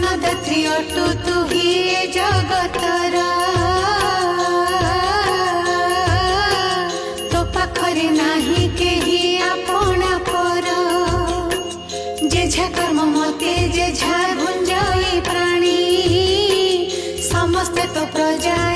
दात्री अटु तू ही जगतर तो पाखरे नाही केही आपणा पर जेझा कर्म मते जेझा भुंजई प्राणी समस्ते तो प्रजा